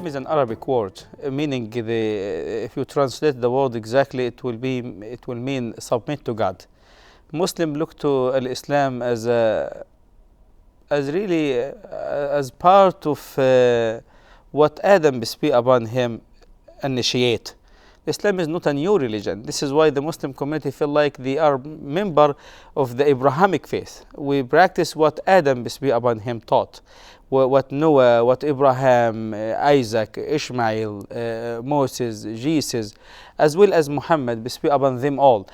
Islam is an Arabic word, meaning if you translate the word exactly, it will mean submit to God. Muslim look to Islam as part of what Adam, peace be upon him, initiate. Islam is not a new religion. This is why the Muslim community feel like they are member of the Abrahamic faith. We practice what Adam, peace be upon him, taught. What Noah, what Abraham, Isaac, Ishmael, Moses, Jesus, as well as Muhammad, peace be upon them all.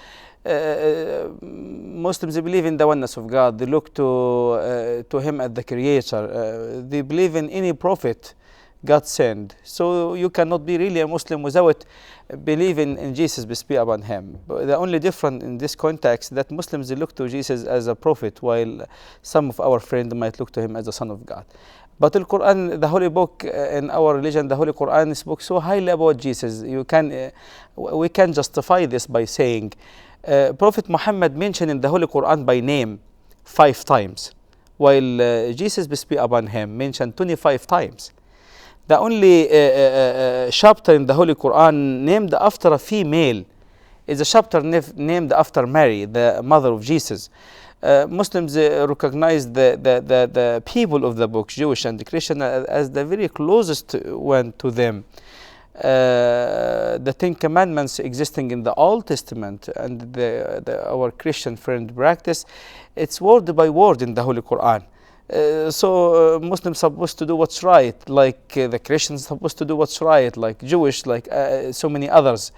Muslims believe in the oneness of God. They look to him as the creator. They believe in any prophet God sent. So you cannot be really a Muslim without believing in Jesus, peace be upon him. But the only difference in this context that Muslims look to Jesus as a prophet, while some of our friends might look to him as the Son of God. But the Quran, the holy book in our religion, the Holy Quran spoke so highly about Jesus. We can justify this by saying Prophet Muhammad mentioned in the Holy Quran by name 5 times, while Jesus, peace be upon him, mentioned 25 times. The only chapter in the Holy Quran named after a female is a chapter named after Mary, the mother of Jesus. Muslims recognize the people of the book, Jewish and Christian, as the very closest one to them. The 10 Commandments existing in the Old Testament and our Christian friend practice, it's word by word in the Holy Quran. So Muslims supposed to do what's right, like the Christians supposed to do what's right, like Jewish, like so many others.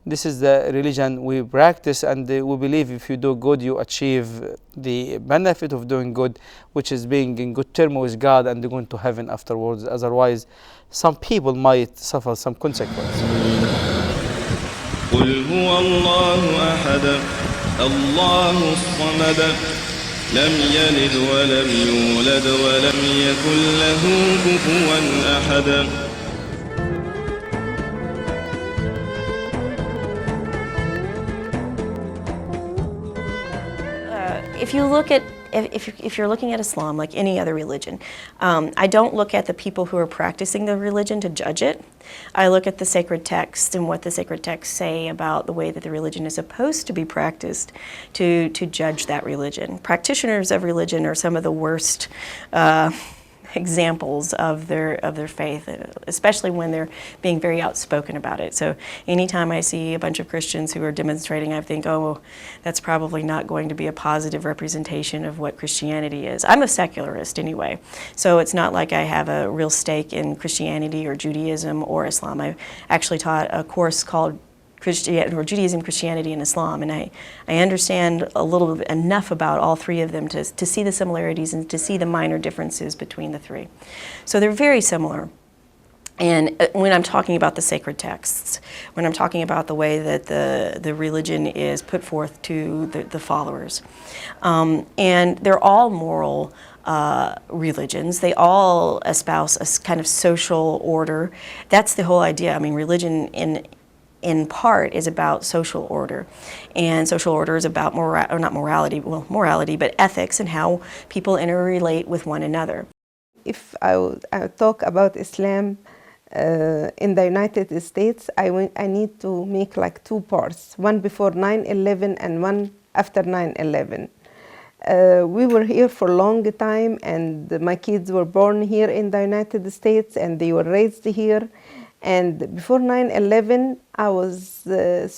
This is the religion we practice, and we believe if you do good, you achieve the benefit of doing good, which is being in good term with God and going to heaven afterwards. Otherwise, some people might suffer some consequences. قل هو الله أحد الله الصمد لم يلد ولم يولد ولم يكن له كفوا أحد. If you're looking at Islam like any other religion, I don't look at the people who are practicing the religion to judge it. I look at the sacred texts and what the sacred texts say about the way that the religion is supposed to be practiced to judge that religion. Practitioners of religion are some of the worst examples of their faith, especially when they're being very outspoken about it. So anytime I see a bunch of Christians who are demonstrating, I think, oh, that's probably not going to be a positive representation of what Christianity is. I'm a secularist anyway, so it's not like I have a real stake in Christianity or Judaism or Islam. I actually taught a course called Judaism, Christianity, and Islam, and I understand a little bit enough about all three of them to see the similarities and to see the minor differences between the three. So they're very similar. And when I'm talking about the sacred texts, when I'm talking about the way that the religion is put forth to the followers, and they're all moral religions. They all espouse a kind of social order. That's the whole idea. I mean, religion in part is about social order, and social order is about morality, but ethics and how people interrelate with one another. If I talk about Islam in the United States, I need to make like 2 parts, one before 9/11 and one after 9/11. We were here for a long time, and my kids were born here in the United States, and they were raised here. And before 9/11, I was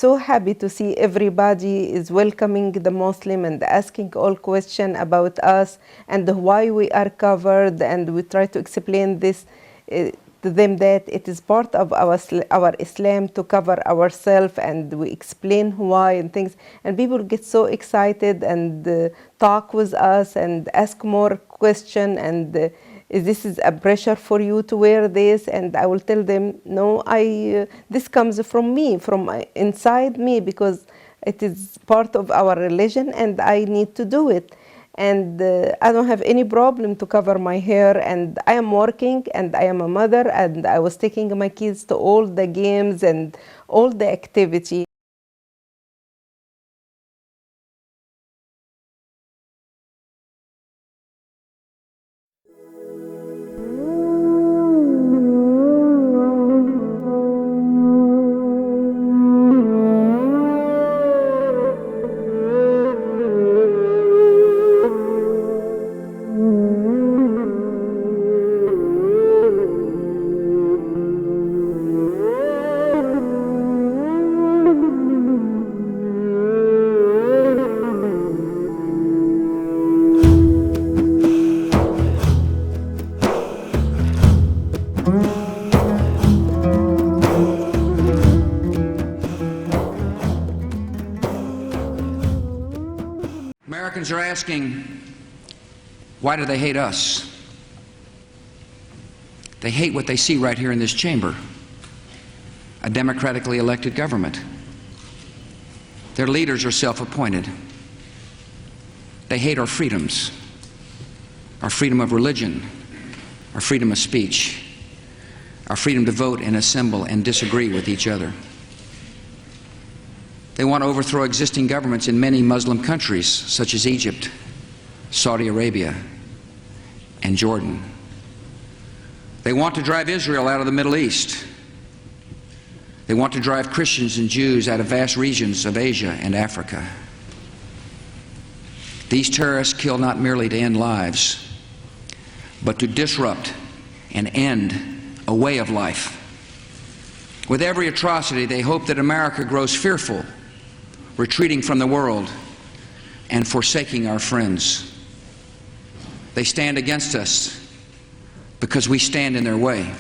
so happy to see everybody is welcoming the Muslim and asking all questions about us and why we are covered. And we try to explain this to them that it is part of our Islam to cover ourselves, and we explain why and things. And people get so excited and talk with us and ask more questions, and this is a pressure for you to wear this, and I will tell them, no, this comes from me, from inside me, because it is part of our religion and I need to do it. And I don't have any problem to cover my hair, and I am working and I am a mother, and I was taking my kids to all the games and all the activity. Americans are asking, why do they hate us? They hate what they see right here in this chamber, a democratically elected government. Their leaders are self-appointed. They hate our freedoms, our freedom of religion, our freedom of speech, our freedom to vote and assemble and disagree with each other. They want to overthrow existing governments in many Muslim countries, such as Egypt, Saudi Arabia, and Jordan. They want to drive Israel out of the Middle East. They want to drive Christians and Jews out of vast regions of Asia and Africa. These terrorists kill not merely to end lives, but to disrupt and end a way of life. With every atrocity, they hope that America grows fearful, retreating from the world and forsaking our friends. They stand against us because we stand in their way.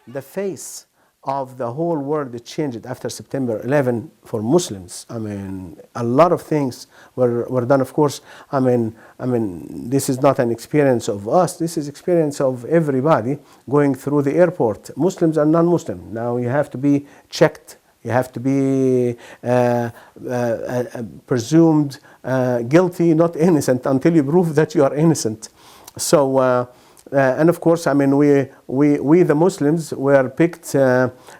The face of the whole world changed after September 11 for Muslims. I mean, a lot of things were done. Of course, I mean, this is not an experience of us. This is experience of everybody going through the airport. Muslims and non-Muslim. Now you have to be checked. You have to be presumed guilty, not innocent, until you prove that you are innocent. So. And of course, I mean, we the Muslims were picked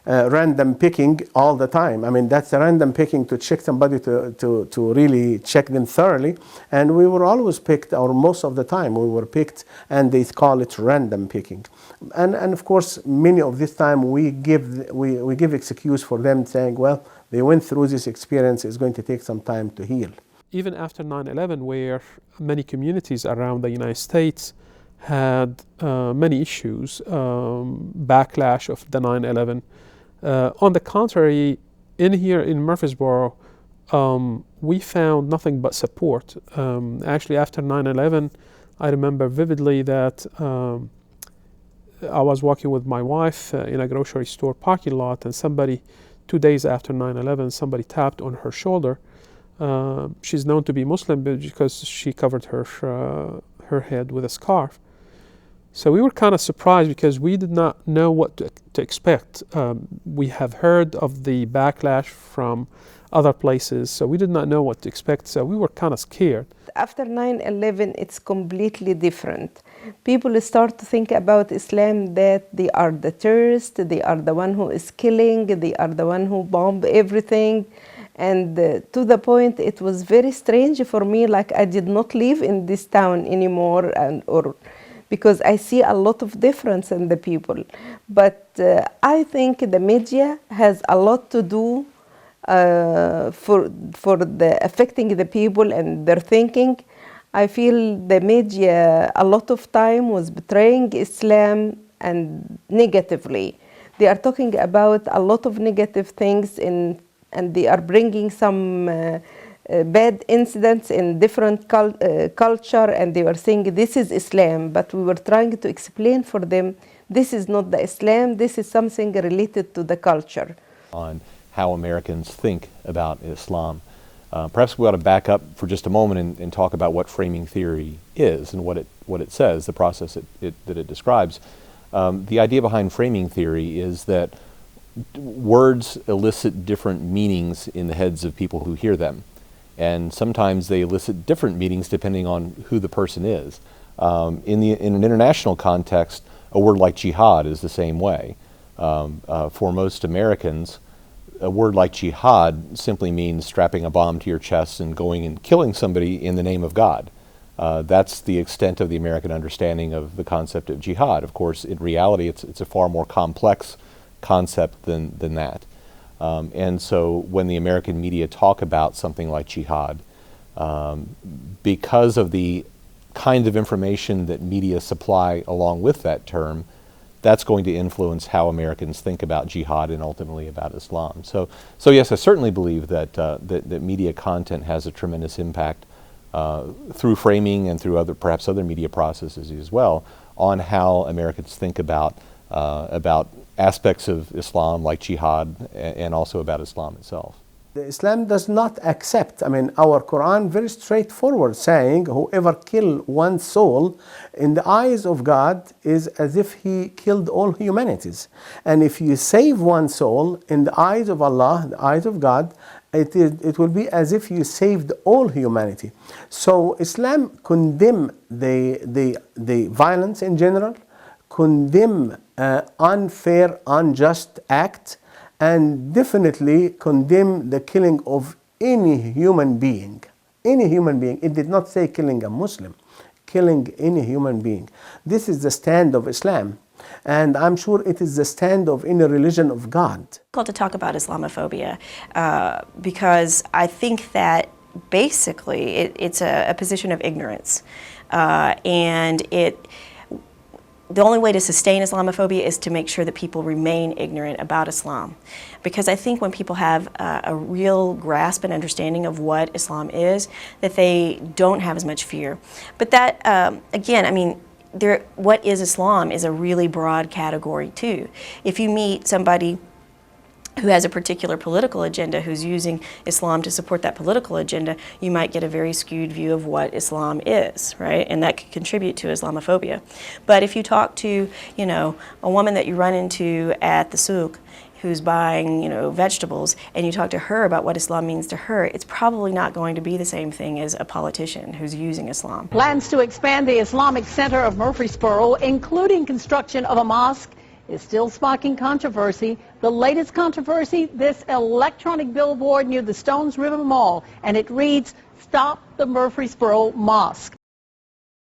random picking all the time. I mean, that's a random picking to check somebody to really check them thoroughly. And we were always picked, or most of the time we were picked, and they call it random picking. And of course, many of this time we give excuse for them, saying, well, they went through this experience, it's going to take some time to heal. Even after 9/11, where many communities around the United States had many issues, backlash of the 9/11. On the contrary, here in مرفريسبورو, we found nothing but support. Actually, after 9/11, I remember vividly that I was walking with my wife in a grocery store parking lot, and somebody, 2 days after 9/11, somebody tapped on her shoulder. She's known to be Muslim because she covered her head with a scarf. So we were kind of surprised because we did not know what to expect. We have heard of the backlash from other places, so we did not know what to expect, so we were kind of scared. After 9/11, it's completely different. People start to think about Islam that they are the terrorists, they are the one who is killing, they are the one who bomb everything. And to the point, it was very strange for me, like I did not live in this town anymore, because I see a lot of difference in the people. But I think the media has a lot to do for the affecting the people and their thinking. I feel the media a lot of time was betraying Islam and negatively. They are talking about a lot of negative things and they are bringing some bad incidents in different culture, and they were saying this is Islam, but we were trying to explain for them this is not the Islam, this is something related to the culture. On how Americans think about Islam. Perhaps we ought to back up for just a moment and talk about what framing theory is and what it says, the process that it describes. The idea behind framing theory is that words elicit different meanings in the heads of people who hear them. And sometimes they elicit different meanings depending on who the person is. In an international context, a word like jihad is the same way. For most Americans, a word like jihad simply means strapping a bomb to your chest and going and killing somebody in the name of God. That's the extent of the American understanding of the concept of jihad. Of course, in reality, it's a far more complex concept than that. And so when the American media talk about something like jihad, because of the kind of information that media supply along with that term, that's going to influence how Americans think about jihad and ultimately about Islam. So yes, I certainly believe that that media content has a tremendous impact through framing and through perhaps other media processes as well on how Americans think about aspects of Islam like jihad and also about Islam itself. The Islam does not accept, our Quran very straightforward saying whoever kill one soul in the eyes of God is as if he killed all humanities. And if you save one soul in the eyes of Allah, the eyes of God, it will be as if you saved all humanity. So Islam condemn the violence in general, condemn unfair, unjust act, and definitely condemn the killing of any human being. Any human being. It did not say killing a Muslim, killing any human being. This is the stand of Islam, and I'm sure it is the stand of any religion of God. Difficult to talk about Islamophobia because I think that basically it's a position of ignorance, and the only way to sustain Islamophobia is to make sure that people remain ignorant about Islam. Because I think when people have a real grasp and understanding of what Islam is, that they don't have as much fear. But that, again, what is Islam is a really broad category too. If you meet somebody who has a particular political agenda, who's using Islam to support that political agenda, you might get a very skewed view of what Islam is, right? And that could contribute to Islamophobia. But if you talk to, a woman that you run into at the souk who's buying, vegetables, and you talk to her about what Islam means to her, it's probably not going to be the same thing as a politician who's using Islam. Plans to expand the Islamic Center of مرفريسبورو, including construction of a mosque, is still sparking controversy. The latest controversy, this electronic billboard near the Stones River Mall, and it reads, "Stop the مرفريسبورو Mosque."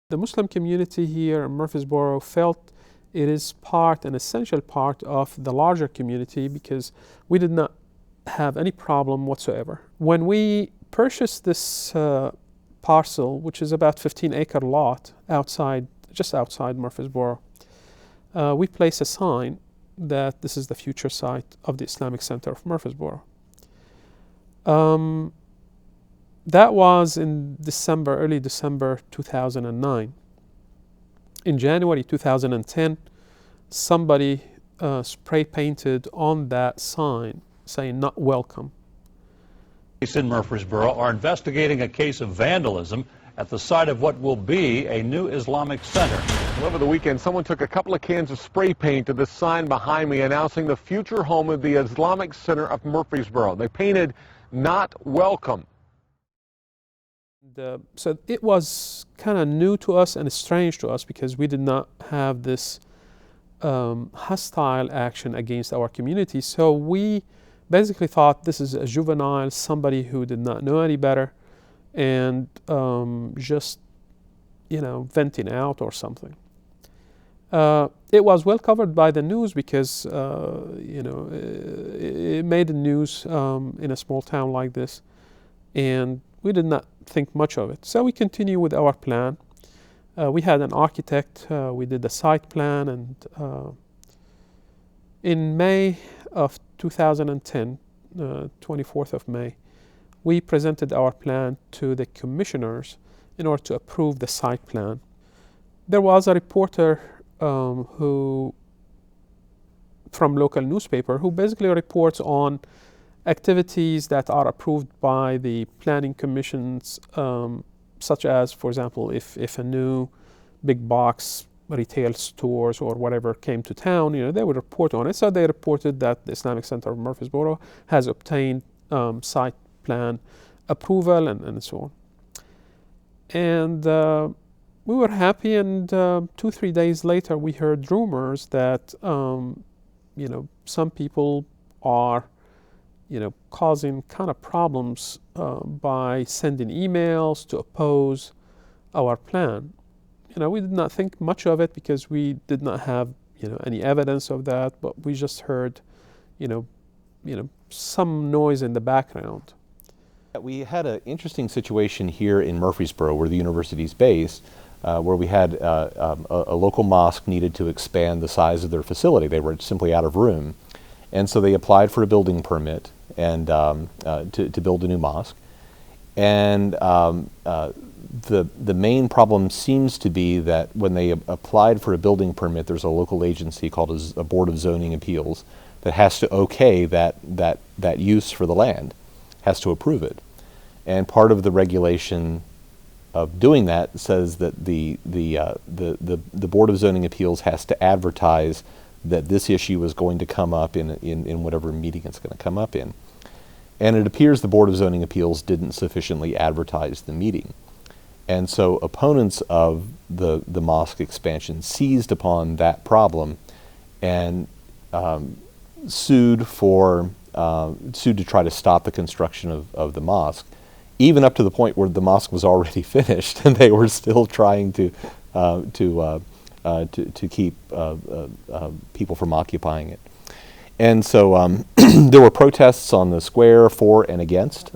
The Muslim community here in Murfreesboro felt it is an essential part of the larger community because we did not have any problem whatsoever. When we purchased this parcel, which is about 15-acre lot just outside Murfreesboro, we placed a sign that this is the future site of the Islamic Center of Murfreesboro. That was in early December 2009. In January 2010, somebody spray painted on that sign saying "not welcome." Police in Murfreesboro are investigating a case of vandalism at the site of what will be a new Islamic center. Well, over the weekend, someone took a couple of cans of spray paint to the sign behind me announcing the future home of the Islamic Center of Murfreesboro. They painted "not welcome." So it was kind of new to us and strange to us because we did not have this hostile action against our community. So we basically thought this is a juvenile, somebody who did not know any better, and just, venting out or something. It was well covered by the news because, it made the news in a small town like this, and we did not think much of it. So we continue with our plan. We had an architect, we did the site plan, and in May of 2010, 24th of May, we presented our plan to the commissioners in order to approve the site plan. There was a reporter from local newspaper who basically reports on activities that are approved by the planning commissions, such as, for example, if a new big box retail stores or whatever came to town, they would report on it. So they reported that the Islamic Center of Murfreesboro has obtained site plan approval and so on. And we were happy, and 2-3 days later we heard rumors that some people are causing kind of problems by sending emails to oppose our plan. We did not think much of it because we did not have any evidence of that, but we just heard some noise in the background. We had an interesting situation here in Murfreesboro, where the university is based, where we had a local mosque needed to expand the size of their facility. They were simply out of room. And so they applied for a building permit and to build a new mosque. And the main problem seems to be that when they applied for a building permit, there's a local agency called a Board of Zoning Appeals that has to okay that use for the land, has to approve it. And part of the regulation of doing that says that the Board of Zoning Appeals has to advertise that this issue is going to come up in whatever meeting it's going to come up in. And it appears the Board of Zoning Appeals didn't sufficiently advertise the meeting. And so opponents of the mosque expansion seized upon that problem and sued to try to stop the construction of the mosque, even up to the point where the mosque was already finished and they were still trying to keep people from occupying it. And so there were protests on the square for and against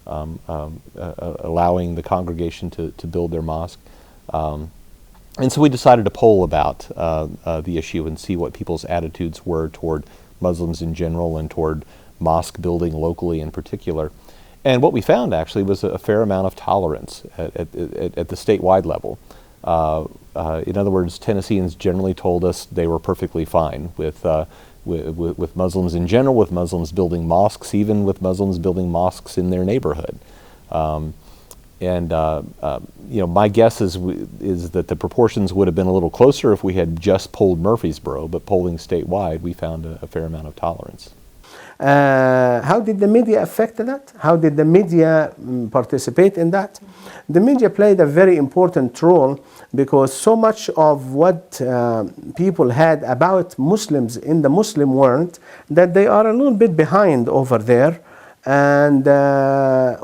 allowing the congregation to build their mosque. And so we decided to poll about the issue and see what people's attitudes were toward Muslims in general and toward mosque building locally in particular. And what we found actually was a fair amount of tolerance at the statewide level. In other words, Tennesseans generally told us they were perfectly fine with Muslims in general, with Muslims building mosques, even with Muslims building mosques in their neighborhood. My guess is that the proportions would have been a little closer if we had just polled Murfreesboro, but polling statewide, we found a fair amount of tolerance. How did the media affect that? How did the media participate in that? The media played a very important role because so much of what people had about Muslims in the Muslim world that they are a little bit behind over there. And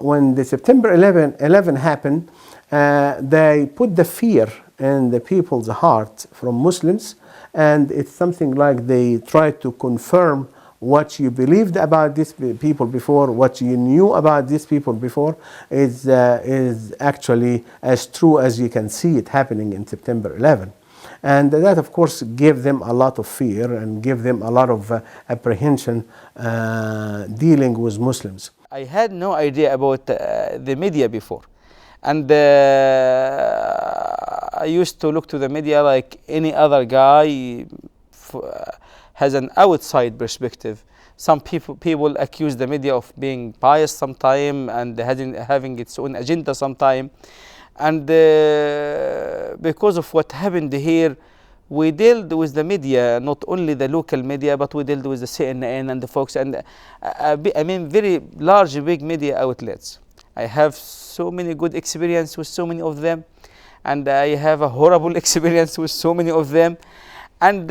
when the September 11 happened, they put the fear in the people's heart from Muslims, and it's something like they tried to confirm what you believed about these people before, what you knew about these people before, is actually as true as you can see it happening in September 11. And that, of course, gave them a lot of fear and gave them a lot of apprehension dealing with Muslims. I had no idea about the media before. And I used to look to the media like any other guy has an outside perspective. Some people accuse the media of being biased sometime and having its own agenda sometime. And because of what happened here, we dealt with the media, not only the local media, but we dealt with the CNN and the Fox and very large, big media outlets. I have so many good experience with so many of them, and I have a horrible experience with so many of them. And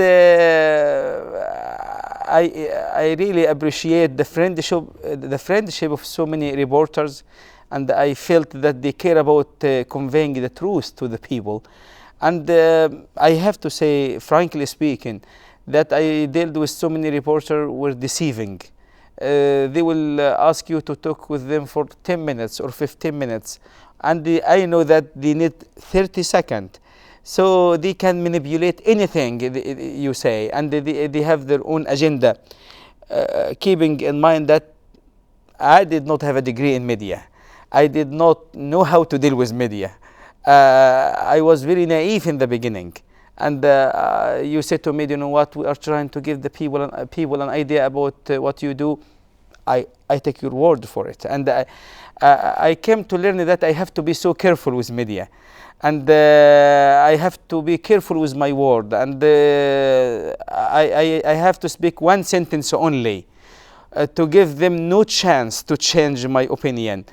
I really appreciate the friendship of so many reporters, and I felt that they care about conveying the truth to the people. And I have to say, frankly speaking, that I dealt with so many reporters were deceiving. They will ask you to talk with them for 10 minutes or 15 minutes, and I know that they need 30 seconds. So they can manipulate anything you say, and they have their own agenda, keeping in mind that I did not have a degree in media. I did not know how to deal with media. I was very naive in the beginning. And you said to me, you know what, we are trying to give the people an idea about what you do. I take your word for it. And I came to learn that I have to be so careful with media. And I have to be careful with my word. And I have to speak one sentence only. to give them no chance to change my opinion.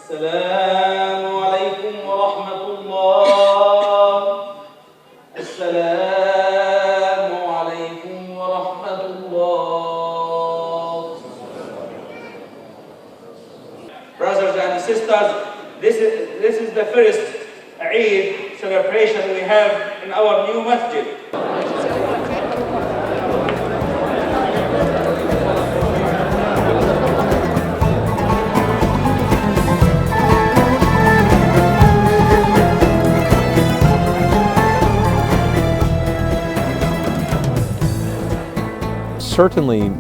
السلام عليكم ورحمة الله. السلام عليكم ورحمة الله. Brothers and sisters, this is the first Eid celebration we have in our new masjid. Certainly,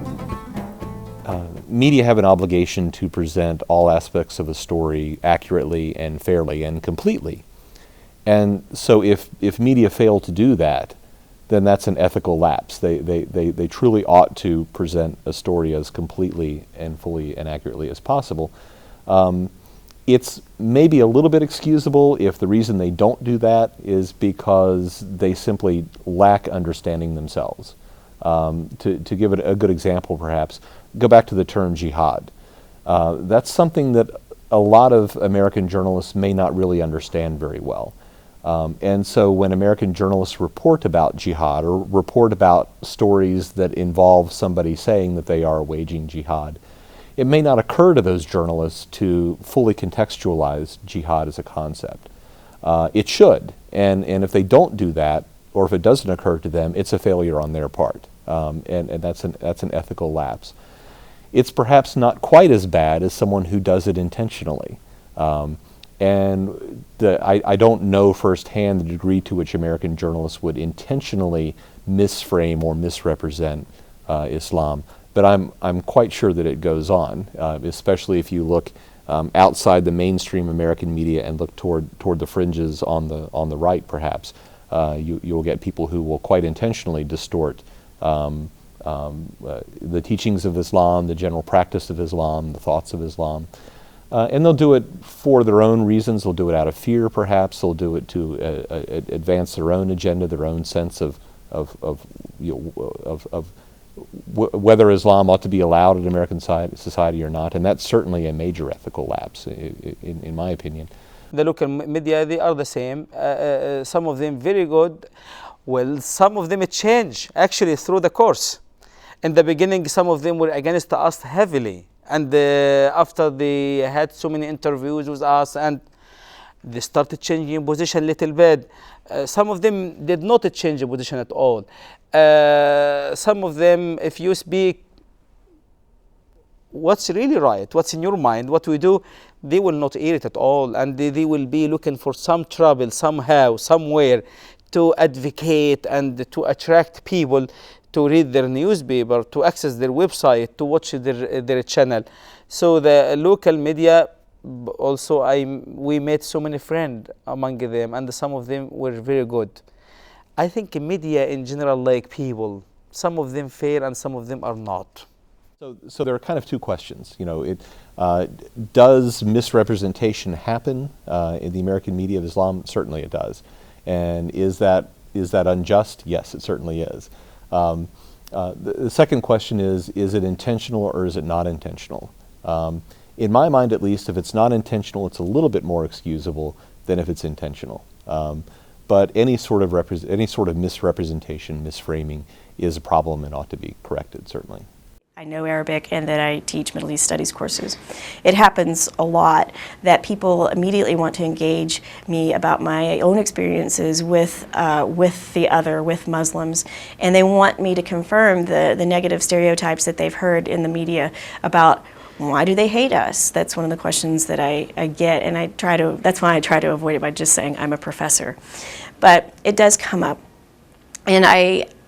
media have an obligation to present all aspects of a story accurately and fairly and completely. And so if media fail to do that, then that's an ethical lapse. They truly ought to present a story as completely and fully and accurately as possible. It's maybe a little bit excusable if the reason they don't do that is because they simply lack understanding themselves. To give it a good example, perhaps, go back to the term jihad. That's something that a lot of American journalists may not really understand very well. And so when American journalists report about jihad or report about stories that involve somebody saying that they are waging jihad, it may not occur to those journalists to fully contextualize jihad as a concept. It should, and if they don't do that, or if it doesn't occur to them, it's a failure on their part, and that's an ethical lapse. It's perhaps not quite as bad as someone who does it intentionally, and I don't know firsthand the degree to which American journalists would intentionally misframe or misrepresent Islam, but I'm quite sure that it goes on, especially if you look outside the mainstream American media and look toward the fringes on the right, perhaps. You'll get people who will quite intentionally distort the teachings of Islam, the general practice of Islam, the thoughts of Islam. And they'll do it for their own reasons. They'll do it out of fear, perhaps. They'll do it to advance their own agenda, their own sense of whether Islam ought to be allowed in American society or not. And that's certainly a major ethical lapse, in my opinion. The local media, they are the same. Some of them very good. Well, some of them change actually through the course. In the beginning, some of them were against us heavily. And after they had so many interviews with us and they started changing position a little bit. Some of them did not change the position at all. Some of them, if you speak what's really right, what's in your mind, what we do, they will not hear it at all, and they will be looking for some trouble somehow, somewhere, to advocate and to attract people to read their newspaper, to access their website, to watch their channel. So the local media, also we made so many friends among them, and some of them were very good. I think media in general like people. Some of them fair and some of them are not. So there are kind of two questions. Does misrepresentation happen in the American media of Islam? Certainly it does. And is that unjust? Yes, it certainly is. The second question is it intentional or is it not intentional? In my mind, at least, if it's not intentional, it's a little bit more excusable than if it's intentional. But any sort of misrepresentation, misframing, is a problem and ought to be corrected, certainly. I know Arabic and that I teach Middle East Studies courses. It happens a lot that people immediately want to engage me about my own experiences with Muslims, and they want me to confirm the negative stereotypes that they've heard in the media about why do they hate us. That's one of the questions that I get, and that's why I try to avoid it by just saying I'm a professor. But it does come up, and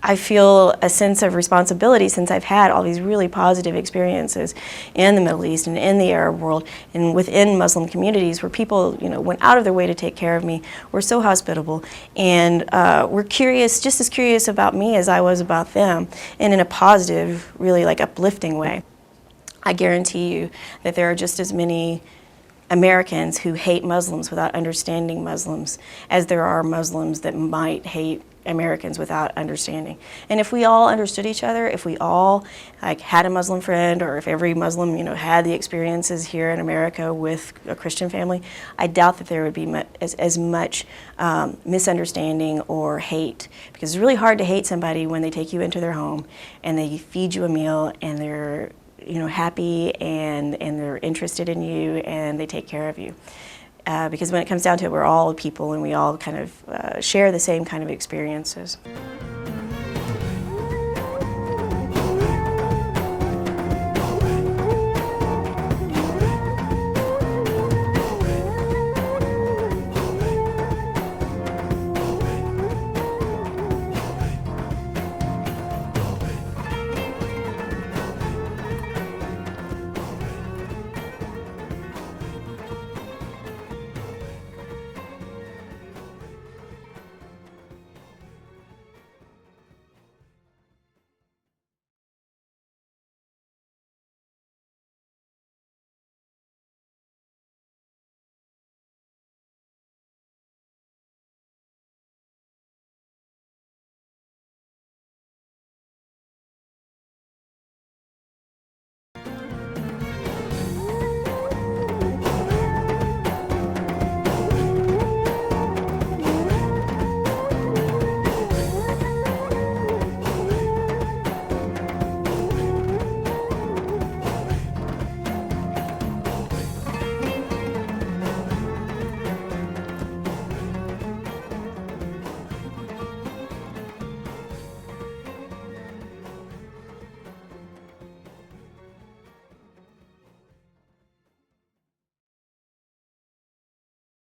I feel a sense of responsibility since I've had all these really positive experiences in the Middle East and in the Arab world and within Muslim communities where people, went out of their way to take care of me, were so hospitable, and were curious, just as curious about me as I was about them, and in a positive, really uplifting way. I guarantee you that there are just as many Americans who hate Muslims without understanding Muslims as there are Muslims that might hate Americans without understanding. And if we all understood each other, if we all like had a Muslim friend, or if every Muslim, you know, had the experiences here in America with a Christian family, I doubt that there would be as much misunderstanding or hate. Because it's really hard to hate somebody when they take you into their home and they feed you a meal and they're, you know, happy and they're interested in you and they take care of you. Because when it comes down to it, we're all people and we all kind of share the same kind of experiences.